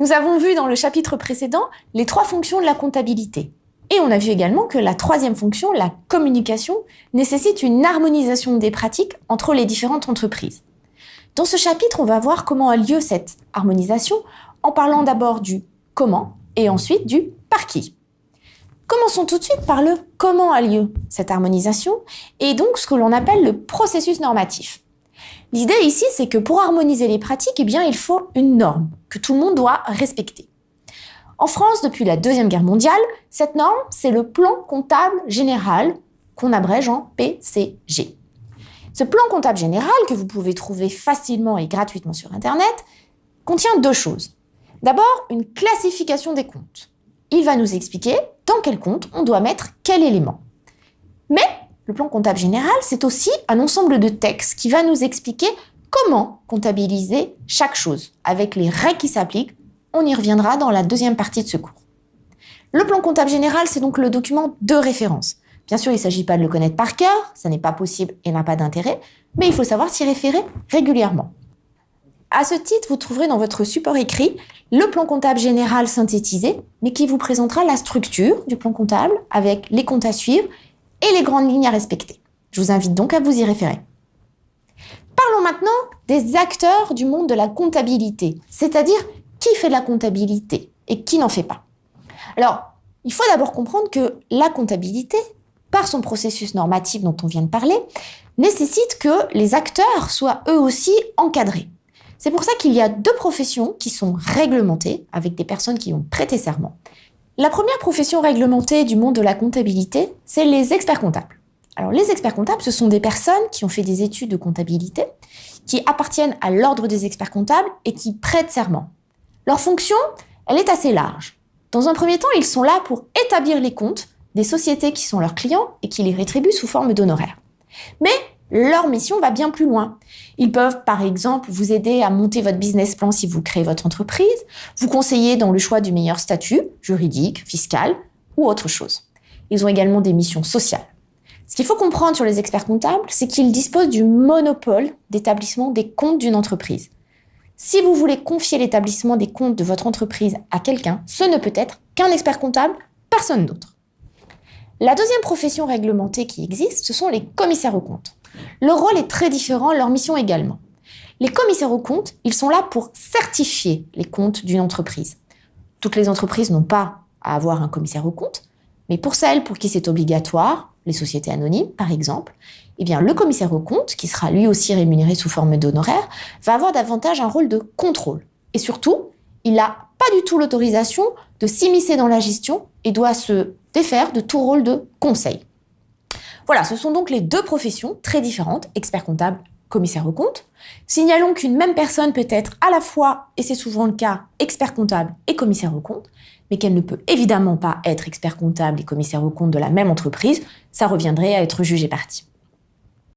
Nous avons vu dans le chapitre précédent les 3 fonctions de la comptabilité. Et on a vu également que la 3e fonction, la communication, nécessite une harmonisation des pratiques entre les différentes entreprises. Dans ce chapitre, on va voir comment a lieu cette harmonisation en parlant d'abord du comment et ensuite du par qui. Commençons tout de suite par le comment a lieu cette harmonisation et donc ce que l'on appelle le processus normatif. L'idée ici, c'est que pour harmoniser les pratiques, il faut une norme que tout le monde doit respecter. En France, depuis la Deuxième Guerre mondiale, cette norme, c'est le plan comptable général, qu'on abrège en PCG. Ce plan comptable général, que vous pouvez trouver facilement et gratuitement sur Internet, contient 2 choses. D'abord, une classification des comptes. Il va nous expliquer dans quel compte on doit mettre quel élément. Mais le plan comptable général, c'est aussi un ensemble de textes qui va nous expliquer comment comptabiliser chaque chose, avec les règles qui s'appliquent. On y reviendra dans la 2e partie de ce cours. Le plan comptable général, c'est donc le document de référence. Bien sûr, il ne s'agit pas de le connaître par cœur, ça n'est pas possible et n'a pas d'intérêt, mais il faut savoir s'y référer régulièrement. À ce titre, vous trouverez dans votre support écrit le plan comptable général synthétisé, mais qui vous présentera la structure du plan comptable avec les comptes à suivre et les grandes lignes à respecter. Je vous invite donc à vous y référer. Parlons maintenant des acteurs du monde de la comptabilité, c'est-à-dire qui fait de la comptabilité et qui n'en fait pas. Alors, il faut d'abord comprendre que la comptabilité, par son processus normatif dont on vient de parler, nécessite que les acteurs soient eux aussi encadrés. C'est pour ça qu'il y a 2 professions qui sont réglementées, avec des personnes qui ont prêté serment. La première profession réglementée du monde de la comptabilité, c'est les experts comptables. Alors, les experts comptables, ce sont des personnes qui ont fait des études de comptabilité, qui appartiennent à l'ordre des experts comptables et qui prêtent serment. Leur fonction, elle est assez large. Dans un premier temps, ils sont là pour établir les comptes des sociétés qui sont leurs clients et qui les rétribuent sous forme d'honoraires. Mais leur mission va bien plus loin. Ils peuvent, par exemple, vous aider à monter votre business plan si vous créez votre entreprise, vous conseiller dans le choix du meilleur statut, juridique, fiscal ou autre chose. Ils ont également des missions sociales. Ce qu'il faut comprendre sur les experts comptables, c'est qu'ils disposent du monopole d'établissement des comptes d'une entreprise. Si vous voulez confier l'établissement des comptes de votre entreprise à quelqu'un, ce ne peut être qu'un expert comptable, personne d'autre. La 2e profession réglementée qui existe, ce sont les commissaires aux comptes. Leur rôle est très différent, leur mission également. Les commissaires aux comptes, ils sont là pour certifier les comptes d'une entreprise. Toutes les entreprises n'ont pas à avoir un commissaire aux comptes, mais pour celles pour qui c'est obligatoire, les sociétés anonymes par exemple, le commissaire aux comptes, qui sera lui aussi rémunéré sous forme d'honoraires, va avoir davantage un rôle de contrôle. Et surtout, il n'a pas du tout l'autorisation de s'immiscer dans la gestion et doit se défaire de tout rôle de conseil. Voilà, ce sont donc les 2 professions très différentes, expert comptable, commissaire aux comptes. Signalons qu'une même personne peut être à la fois, et c'est souvent le cas, expert comptable et commissaire aux comptes, mais qu'elle ne peut évidemment pas être expert comptable et commissaire aux comptes de la même entreprise, ça reviendrait à être jugé partie.